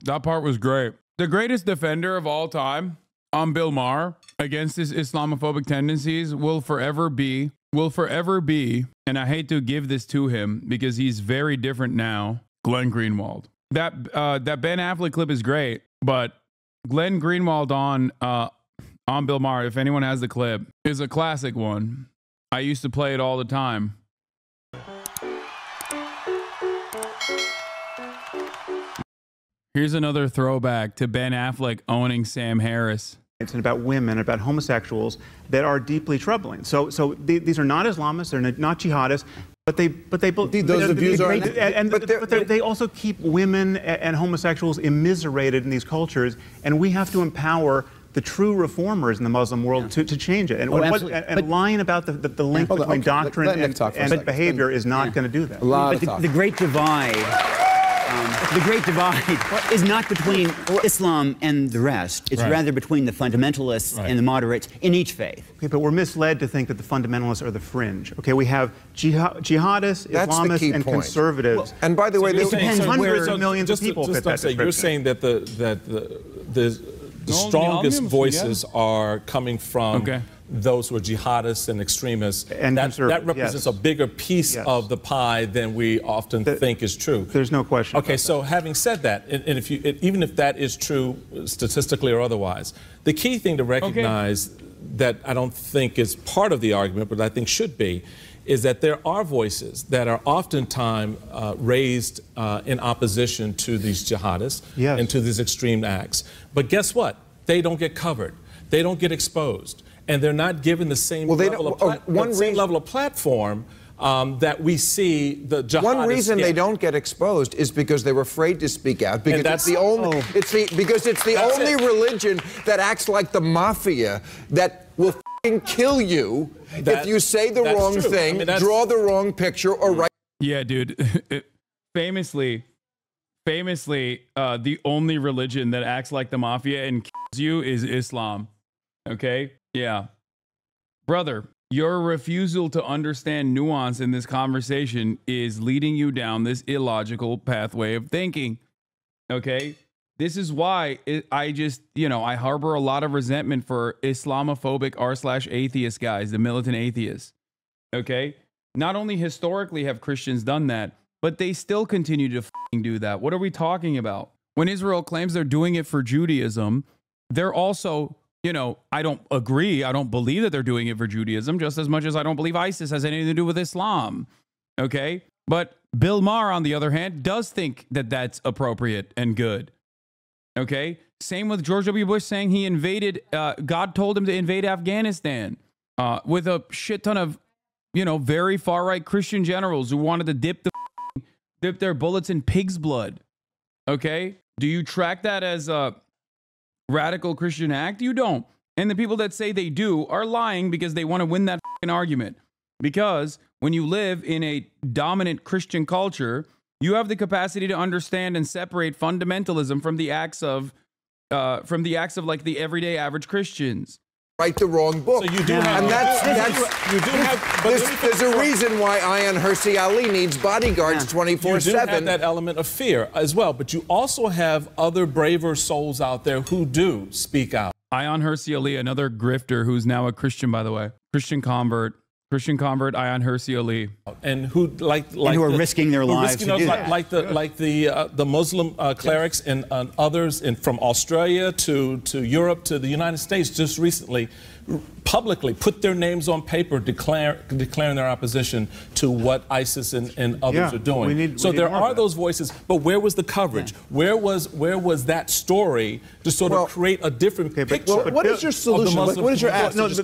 That part was great. The greatest defender of all time on Bill Maher against his Islamophobic tendencies will forever be, and I hate to give this to him because he's very different now, Glenn Greenwald. That Ben Affleck clip is great, but Glenn Greenwald on Bill Maher, if anyone has the clip, is a classic one. I used to play it all the time. Here's another throwback to Ben Affleck owning Sam Harris. And about women, about homosexuals that are deeply troubling. So these are not Islamists, they're not jihadists, but they those views are, but they also keep women and homosexuals immiserated in these cultures, and we have to empower the true reformers in the Muslim world to change it. And lying about the link between doctrine and behavior is not going to do that. But the Great Divide. The Great Divide is not between Islam and the rest. It's rather between the fundamentalists and the moderates in each faith. Okay, but we're misled to think that the fundamentalists are the fringe. Okay, we have jihadists, Islamists, and conservatives. Well, and by the way, it depends hundreds of millions of people fit that description. You're saying that the strongest voices are coming from those who are jihadists and extremists, and that represents a bigger piece of the pie than we often think is true. There's no question. Okay, so having said that, and if you, even if that is true statistically or otherwise, the key thing to recognize that I don't think is part of the argument, but I think should be, is that there are voices that are oftentimes raised in opposition to these jihadists and to these extreme acts. But guess what? They don't get covered. They don't get exposed. And they're not given the same level of platform that we see the jihadists. One reason they don't get exposed is because they're afraid to speak out, because it's the only religion that acts like the mafia, that will kill you if you say the wrong thing, draw the wrong picture, or write. Yeah, dude. Famously, the only religion that acts like the mafia and kills you is Islam. Okay? Yeah. Brother, your refusal to understand nuance in this conversation is leading you down this illogical pathway of thinking. Okay? This is why I just, I harbor a lot of resentment for Islamophobic r/atheist guys, the militant atheists. Okay? Not only historically have Christians done that, but they still continue to do that. What are we talking about? When Israel claims they're doing it for Judaism, they're also, I don't agree. I don't believe that they're doing it for Judaism, just as much as I don't believe ISIS has anything to do with Islam. Okay? But Bill Maher, on the other hand, does think that that's appropriate and good. Okay? Same with George W. Bush saying he invaded, God told him to invade Afghanistan with a shit ton of, very far-right Christian generals who wanted to dip their bullets in pig's blood. Okay? Do you track that as a radical Christian act? You don't. And the people that say they do are lying because they want to win that argument. Because when you live in a dominant Christian culture, you have the capacity to understand and separate fundamentalism from the acts of like the everyday average Christians. Write the wrong book. So you do have, there's a reason why Ayaan Hirsi Ali needs bodyguards 24/7. You do have that element of fear as well, but you also have other braver souls out there who do speak out. Ayaan Hirsi Ali, another grifter who's now a Christian, by the way, Christian convert, Ayaan Hirsi Ali, and who who are risking their lives to do that. Like the Muslim clerics and others from Australia to Europe to the United States just recently publicly put their names on paper declaring their opposition to what ISIS and others are doing. So there are those voices, but where was the coverage? Where was that story to sort of create a different picture? Well, what is your solution? What is your ask? The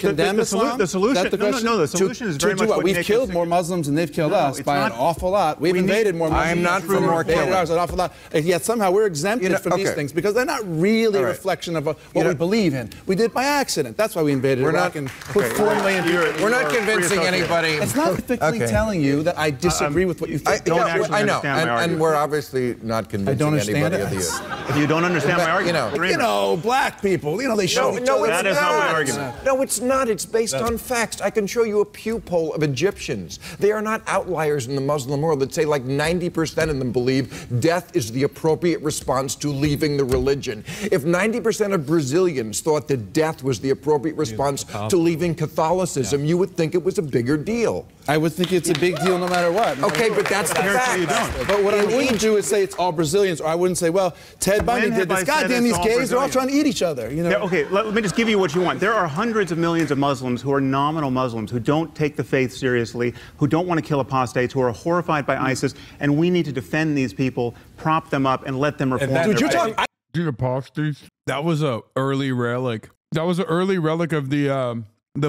solution is very much what we've killed more Muslims than they've killed us by an awful lot. We've invaded more Muslims. I am not for more killing. An awful lot. Yet somehow we're exempted from these things because they're not really a reflection of what we believe in. We did by accident. That's why we invaded Iraq and put 4 million people. We're not convincing anybody. It's not typically telling you that I disagree with what you think. I know, and we're obviously not convincing anybody of you. If you don't understand my argument, black people, they show each other. That is not my argument. No, it's not. It's based on facts. I can show you a Pew poll of Egyptians. They are not outliers in the Muslim world that say like 90% of them believe death is the appropriate response to leaving the religion. If 90% of Brazilians thought that death was the appropriate response to leaving Catholicism, you would think it was a bigger deal. I would think it's a big deal no matter what. Okay, but that's the fact. But what I wouldn't do is say it's all Brazilians, or I wouldn't say, well, Ted Bundy did this. Goddamn, these gays, they're all trying to eat each other. You know? Yeah, okay, let me just give you what you want. There are hundreds of millions of Muslims who are nominal Muslims, who don't take the faith seriously, who don't want to kill apostates, who are horrified by ISIS, and we need to defend these people, prop them up, and let them reform. Dude, you're talking... Dude, apostates? That was a early relic. That was an early relic of the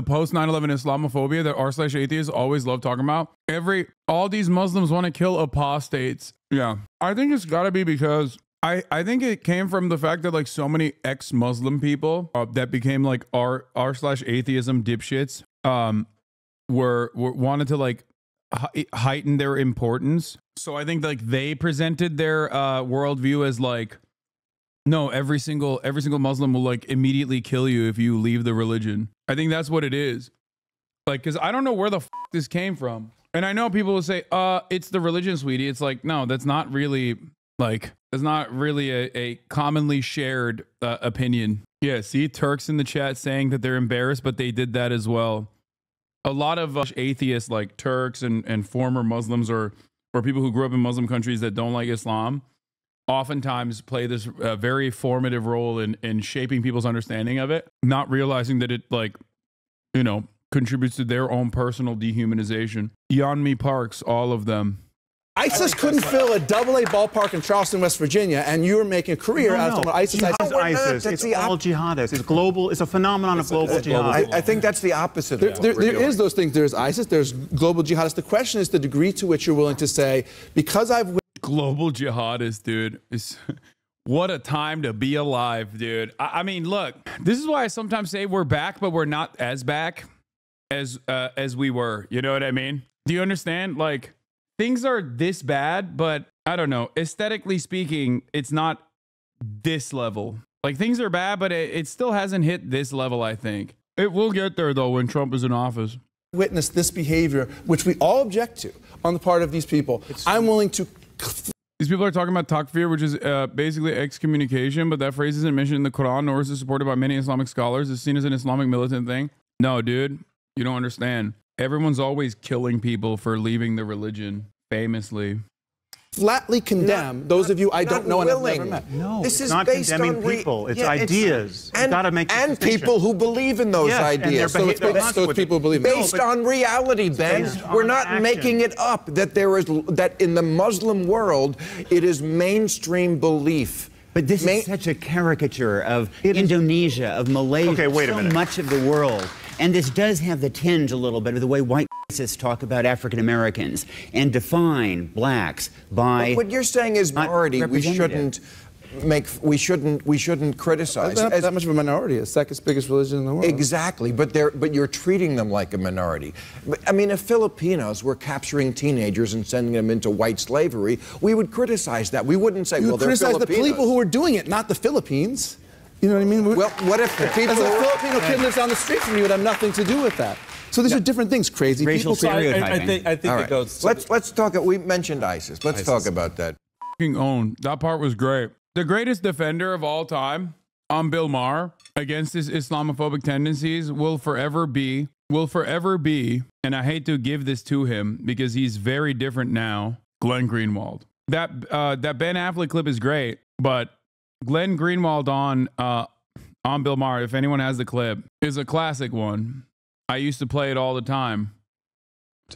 post 9/11 Islamophobia that r/atheists always love talking about. All these Muslims want to kill apostates. Yeah. I think it's got to be because I think it came from the fact that like so many ex-Muslim people that became like r/atheism dipshits wanted to like heighten their importance. So I think like they presented their worldview as like, no, every single Muslim will like immediately kill you if you leave the religion. I think that's what it is. Like, cause I don't know where the f this came from. And I know people will say, it's the religion, sweetie. It's like, no, that's not really like, that's not really a commonly shared opinion. Yeah. See, Turks in the chat saying that they're embarrassed, but they did that as well. A lot of atheists like Turks and former Muslims or people who grew up in Muslim countries that don't like Islam oftentimes play this very formative role in shaping people's understanding of it, not realizing that it, like, you know, contributes to their own personal dehumanization. Yeonmi Parks, all of them. ISIS couldn't fill a AA ballpark in Charleston, West Virginia, and you were making a career out of ISIS. It's all jihadists. It's global. It's a phenomenon of global jihad. I think that's the opposite. There is those things. There's ISIS. There's global jihadists. The question is the degree to which you're willing to say, because I've... Global jihadist, dude. What a time to be alive, dude. I mean, look, this is why I sometimes say we're back, but we're not as back as we were. You know what I mean? Do you understand? Like, things are this bad, but I don't know. Aesthetically speaking, it's not this level. Like, things are bad, but it still hasn't hit this level, I think. It will get there, though, when Trump is in office. Witness this behavior, which we all object to on the part of these people. I'm willing to... These people are talking about takfir, which is basically excommunication, but that phrase isn't mentioned in the Quran, nor is it supported by many Islamic scholars. It's seen as an Islamic militant thing. No, dude, you don't understand. Everyone's always killing people for leaving the religion, famously. Flatly condemn those of you I don't know and have never met. No, this is not based condemning on people. It's ideas. And, gotta make and people who believe in those ideas. So it's those people believe based on reality, Ben. We're not making it up. That in the Muslim world, it is mainstream belief. But this is such a caricature of Indonesia, of Malaysia, so much of the world. And this does have the tinge a little bit of the way white racists talk about African Americans and define blacks by... But what you're saying is minority. We shouldn't criticize. That's not that much of a minority. It's the second biggest religion in the world. Exactly, but you're treating them like a minority. I mean, if Filipinos were capturing teenagers and sending them into white slavery, we would criticize that. We wouldn't say, well, they're Filipinos. You would criticize the people who were doing it, not the Philippines. You know what I mean? Well, what if the people... As a Filipino kid lives down the street from you would have nothing to do with that. So these are different things, crazy racial people. Stereotyping. I think it goes... Let's talk... We mentioned ISIS. Let's talk about that. That part was great. The greatest defender of all time, Bill Maher, against his Islamophobic tendencies will forever be, and I hate to give this to him because he's very different now, Glenn Greenwald. That Ben Affleck clip is great, but Glenn Greenwald on Bill Maher, if anyone has the clip, is a classic one. I used to play it all the time.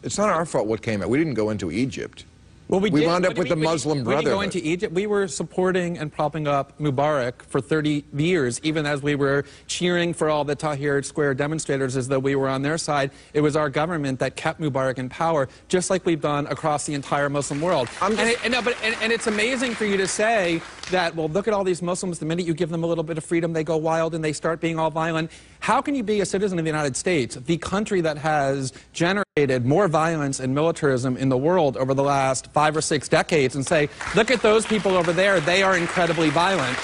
It's not our fault what came out. We didn't go into Egypt. Well, we wound up with the Muslim Brotherhood. We didn't go into Egypt. We were supporting and propping up Mubarak for 30 years, even as we were cheering for all the Tahrir Square demonstrators as though we were on their side. It was our government that kept Mubarak in power, just like we've done across the entire Muslim world. And it's amazing for you to say that, well, look at all these Muslims. The minute you give them a little bit of freedom, they go wild and they start being all violent. How can you be a citizen of the United States, the country that has generated more violence and militarism in the world over the last 5 or 6 decades, and say, look at those people over there, they are incredibly violent?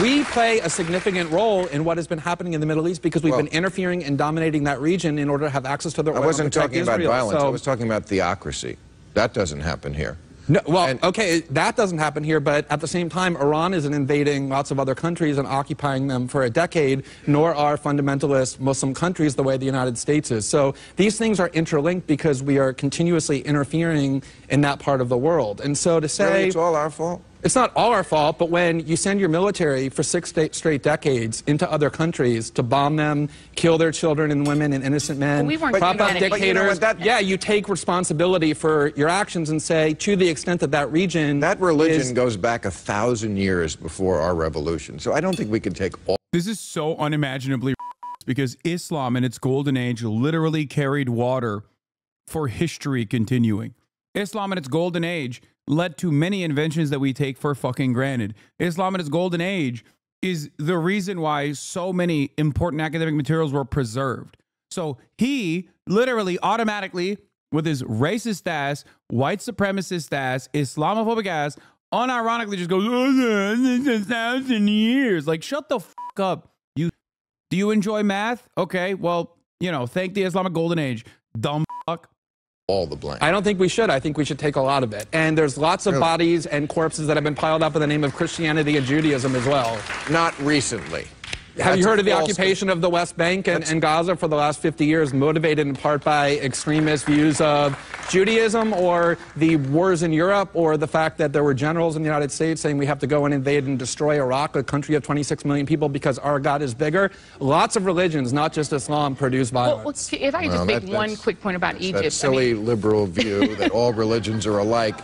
We play a significant role in what has been happening in the Middle East because we've been interfering and dominating that region in order to have access to the oil. I wasn't talking about violence. I was talking about theocracy. That doesn't happen here. No, well, okay, that doesn't happen here, but at the same time, Iran isn't invading lots of other countries and occupying them for a decade, nor are fundamentalist Muslim countries the way the United States is. So these things are interlinked because we are continuously interfering in that part of the world. And so to say... Really, it's all our fault? It's not all our fault, but when you send your military for 6 straight decades into other countries to bomb them, kill their children and women and innocent men, prop up dictators, yeah, you take responsibility for your actions and say, to the extent that that region... That religion goes back 1,000 years before our revolution, so I don't think we can take all... This is so unimaginably because Islam in its golden age literally carried water for history continuing. Islam in its golden age led to many inventions that we take for fucking granted. Islam in its golden age is the reason why so many important academic materials were preserved. So he literally automatically, with his racist ass, white supremacist ass, Islamophobic ass, unironically just goes, oh, this is 1,000 years. Like, shut the fuck up. Do you enjoy math? Okay, well, you know, thank the Islamic golden age. Dumb fuck. All the blame. I don't think we should. I think we should take a lot of it. And there's lots of bodies and corpses that have been piled up in the name of Christianity and Judaism as well. Not recently. Have you heard of the occupation of the West Bank and Gaza for the last 50 years, motivated in part by extremist views of Judaism, or the wars in Europe, or the fact that there were generals in the United States saying we have to go and invade and destroy Iraq, a country of 26 million people, because our God is bigger? Lots of religions, not just Islam, produce violence. Well, if I could just make one quick point about Egypt. That silly liberal view that all religions are alike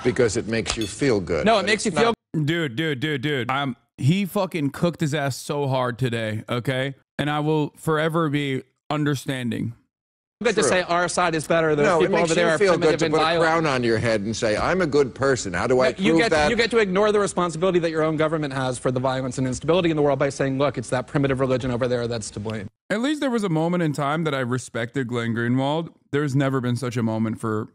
because it makes you feel good. No, it makes you feel good. Dude. He fucking cooked his ass so hard today, okay? And I will forever be understanding. Good to say our side is better than people over there are feel good to and put violent. a crown on your head and say, I'm a good person. How do I prove that? You get to ignore the responsibility that your own government has for the violence and instability in the world by saying, look, it's that primitive religion over there that's to blame. At least there was a moment in time that I respected Glenn Greenwald. There's never been such a moment for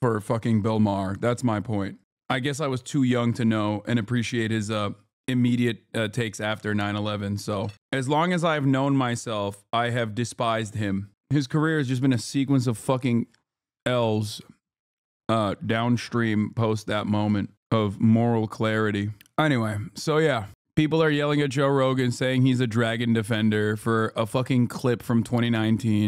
fucking Bill Maher. That's my point. I guess I was too young to know and appreciate his immediate takes after 9/11. So as long as I've known myself, I have despised him. His career has just been a sequence of fucking L's downstream post that moment of moral clarity. Anyway, so yeah, people are yelling at Joe Rogan saying he's a dragon defender for a fucking clip from 2019.